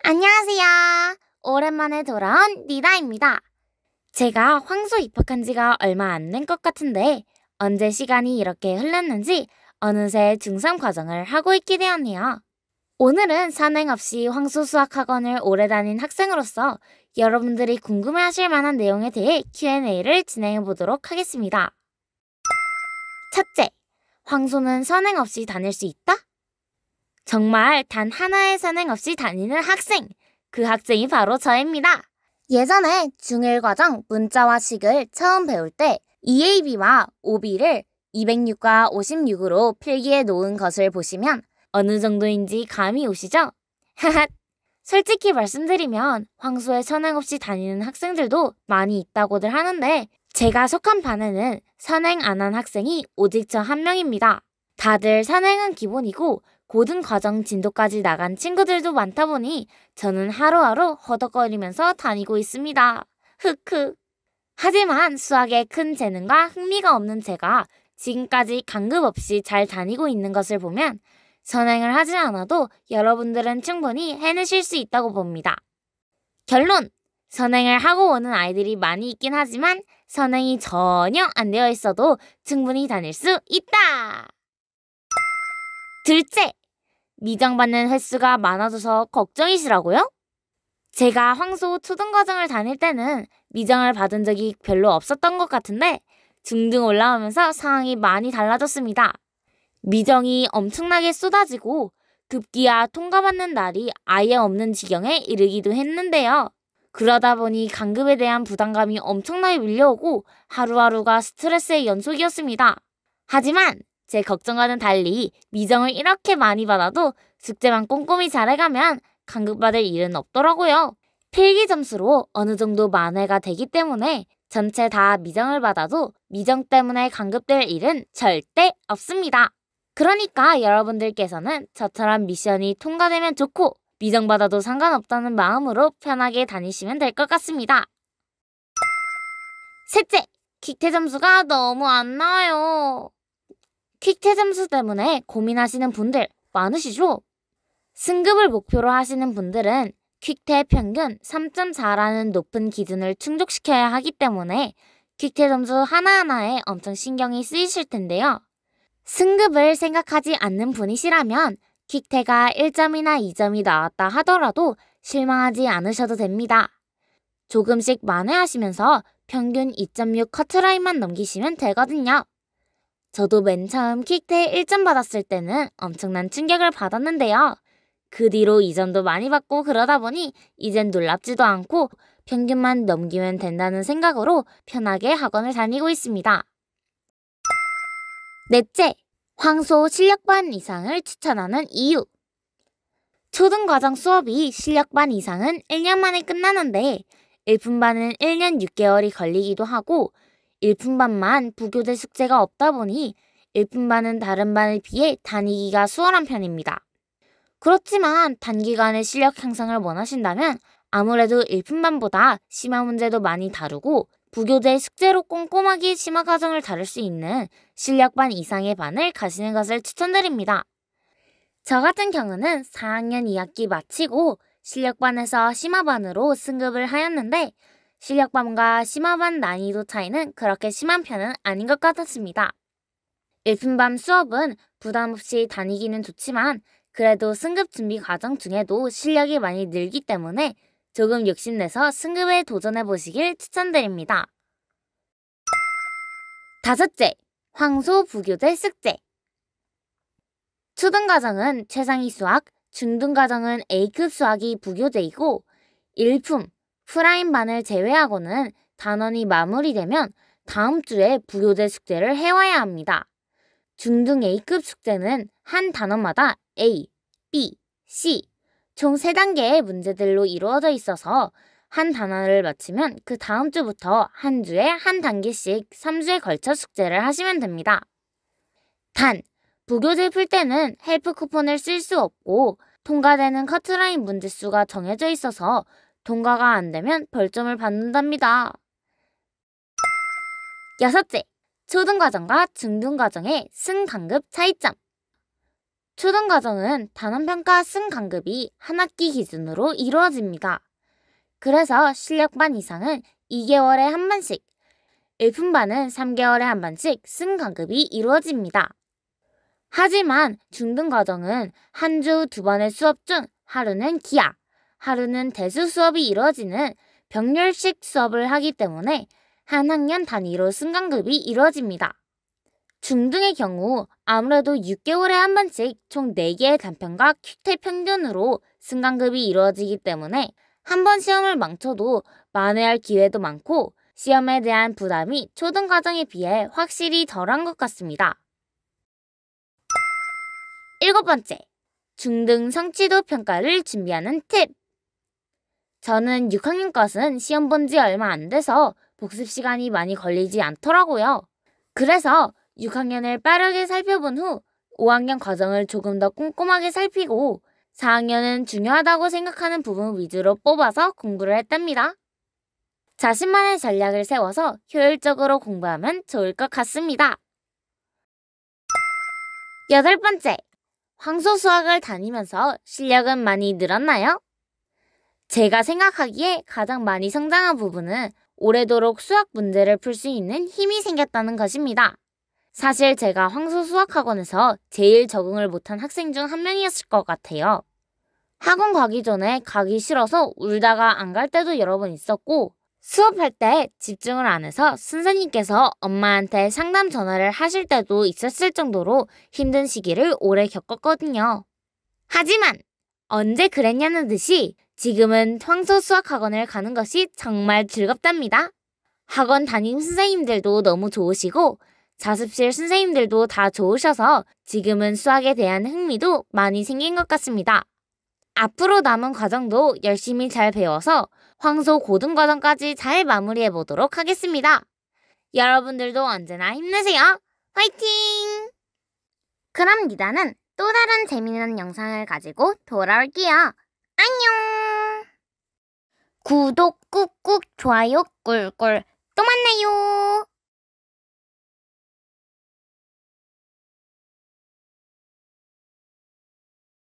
안녕하세요. 오랜만에 돌아온 니다입니다. 제가 황소 입학한 지가 얼마 안 된 것 같은데 언제 시간이 이렇게 흘렀는지 어느새 중3 과정을 하고 있게 되었네요. 오늘은 선행 없이 황소 수학학원을 오래 다닌 학생으로서 여러분들이 궁금해하실 만한 내용에 대해 Q&A를 진행해 보도록 하겠습니다. 첫째, 황소는 선행 없이 다닐 수 있다? 정말 단 하나의 선행 없이 다니는 학생! 그 학생이 바로 저입니다. 예전에 중1 과정 문자와 식을 처음 배울 때 EAB와 OB를 206과 56으로 필기해 놓은 것을 보시면 어느 정도인지 감이 오시죠? 하하! 솔직히 말씀드리면 황소에 선행 없이 다니는 학생들도 많이 있다고들 하는데 제가 속한 반에는 선행 안 한 학생이 오직 저 한 명입니다. 다들 선행은 기본이고 고등 과정 진도까지 나간 친구들도 많다 보니 저는 하루하루 허덕거리면서 다니고 있습니다. 흑흑. 하지만 수학에 큰 재능과 흥미가 없는 제가 지금까지 강급 없이 잘 다니고 있는 것을 보면 선행을 하지 않아도 여러분들은 충분히 해내실 수 있다고 봅니다. 결론! 선행을 하고 오는 아이들이 많이 있긴 하지만 선행이 전혀 안 되어 있어도 충분히 다닐 수 있다! 둘째, 미정받는 횟수가 많아져서 걱정이시라고요? 제가 황소 초등과정을 다닐 때는 미정을 받은 적이 별로 없었던 것 같은데 중등 올라오면서 상황이 많이 달라졌습니다. 미정이 엄청나게 쏟아지고 급기야 통과받는 날이 아예 없는 지경에 이르기도 했는데요. 그러다 보니 강급에 대한 부담감이 엄청나게 밀려오고 하루하루가 스트레스의 연속이었습니다. 하지만 제 걱정과는 달리 미정을 이렇게 많이 받아도 숙제만 꼼꼼히 잘해가면 강급받을 일은 없더라고요. 필기 점수로 어느 정도 만회가 되기 때문에 전체 다 미정을 받아도 미정 때문에 강급될 일은 절대 없습니다. 그러니까 여러분들께서는 저처럼 미션이 통과되면 좋고 미정받아도 상관없다는 마음으로 편하게 다니시면 될 것 같습니다. 셋째, 킥퇴 점수가 너무 안 나와요. 킥퇴 점수 때문에 고민하시는 분들 많으시죠? 승급을 목표로 하시는 분들은 퀵퇴 평균 3.4라는 높은 기준을 충족시켜야 하기 때문에 퀵퇴 점수 하나하나에 엄청 신경이 쓰이실 텐데요. 승급을 생각하지 않는 분이시라면 퀵퇴가 1점이나 2점이 나왔다 하더라도 실망하지 않으셔도 됩니다. 조금씩 만회하시면서 평균 2.6 커트라인만 넘기시면 되거든요. 저도 맨 처음 킥퇴 1점 받았을 때는 엄청난 충격을 받았는데요. 그 뒤로 2점도 많이 받고 그러다 보니 이젠 놀랍지도 않고 평균만 넘기면 된다는 생각으로 편하게 학원을 다니고 있습니다. 넷째, 황소 실력반 이상을 추천하는 이유. 초등과정 수업이 실력반 이상은 1년 만에 끝나는데 일품반은 1년 6개월이 걸리기도 하고 일품반만 부교재 숙제가 없다 보니 일품반은 다른 반에 비해 다니기가 수월한 편입니다. 그렇지만 단기간에 실력 향상을 원하신다면 아무래도 일품반보다 심화 문제도 많이 다루고 부교재 숙제로 꼼꼼하게 심화 과정을 다룰 수 있는 실력반 이상의 반을 가시는 것을 추천드립니다. 저 같은 경우는 4학년 2학기 마치고 실력반에서 심화반으로 승급을 하였는데 실력반과 심화반 난이도 차이는 그렇게 심한 편은 아닌 것 같았습니다. 일품반 수업은 부담 없이 다니기는 좋지만 그래도 승급 준비 과정 중에도 실력이 많이 늘기 때문에 조금 욕심내서 승급에 도전해보시길 추천드립니다. 다섯째, 황소 부교재 숙제. 초등과정은 최상위 수학, 중등과정은 A급 수학이 부교재이고 일품, 프라임반을 제외하고는 단원이 마무리되면 다음 주에 부교재 숙제를 해와야 합니다. 중등 A급 숙제는 한 단원마다 A, B, C 총 3단계의 문제들로 이루어져 있어서 한 단원을 마치면 그 다음 주부터 한 주에 한 단계씩 3주에 걸쳐 숙제를 하시면 됩니다. 단, 부교재 풀 때는 헬프 쿠폰을 쓸 수 없고 통과되는 커트라인 문제 수가 정해져 있어서 통과가 안 되면 벌점을 받는답니다. 여섯째, 초등과정과 중등과정의 승강급 차이점. 초등과정은 단원평가 승강급이 한 학기 기준으로 이루어집니다. 그래서 실력반 이상은 2개월에 한 번씩, 일품반은 3개월에 한 번씩 승강급이 이루어집니다. 하지만 중등과정은 한 주 2번의 수업 중 하루는 기하, 하루는 대수 수업이 이루어지는 병렬식 수업을 하기 때문에 한 학년 단위로 승강급이 이루어집니다. 중등의 경우 아무래도 6개월에 한 번씩 총 4개의 단편과 퀵테 평균으로 승강급이 이루어지기 때문에 한 번 시험을 망쳐도 만회할 기회도 많고 시험에 대한 부담이 초등과정에 비해 확실히 덜한 것 같습니다. 7번째, 중등 성취도 평가를 준비하는 팁. 저는 6학년 것은 시험 본 지 얼마 안 돼서 복습 시간이 많이 걸리지 않더라고요. 그래서 6학년을 빠르게 살펴본 후 5학년 과정을 조금 더 꼼꼼하게 살피고 4학년은 중요하다고 생각하는 부분 위주로 뽑아서 공부를 했답니다. 자신만의 전략을 세워서 효율적으로 공부하면 좋을 것 같습니다. 8번째, 황소 수학을 다니면서 실력은 많이 늘었나요? 제가 생각하기에 가장 많이 성장한 부분은 오래도록 수학 문제를 풀 수 있는 힘이 생겼다는 것입니다. 사실 제가 황소 수학학원에서 제일 적응을 못한 학생 중 한 명이었을 것 같아요. 학원 가기 전에 가기 싫어서 울다가 안 갈 때도 여러 번 있었고 수업할 때 집중을 안 해서 선생님께서 엄마한테 상담 전화를 하실 때도 있었을 정도로 힘든 시기를 오래 겪었거든요. 하지만 언제 그랬냐는 듯이 지금은 황소 수학학원을 가는 것이 정말 즐겁답니다. 학원 담임 선생님들도 너무 좋으시고 자습실 선생님들도 다 좋으셔서 지금은 수학에 대한 흥미도 많이 생긴 것 같습니다. 앞으로 남은 과정도 열심히 잘 배워서 황소 고등과정까지 잘 마무리해보도록 하겠습니다. 여러분들도 언제나 힘내세요. 화이팅! 그럼 니다는 또 다른 재미있는 영상을 가지고 돌아올게요. 안녕! 구독 꾹꾹, 좋아요 꿀꿀. 또 만나요.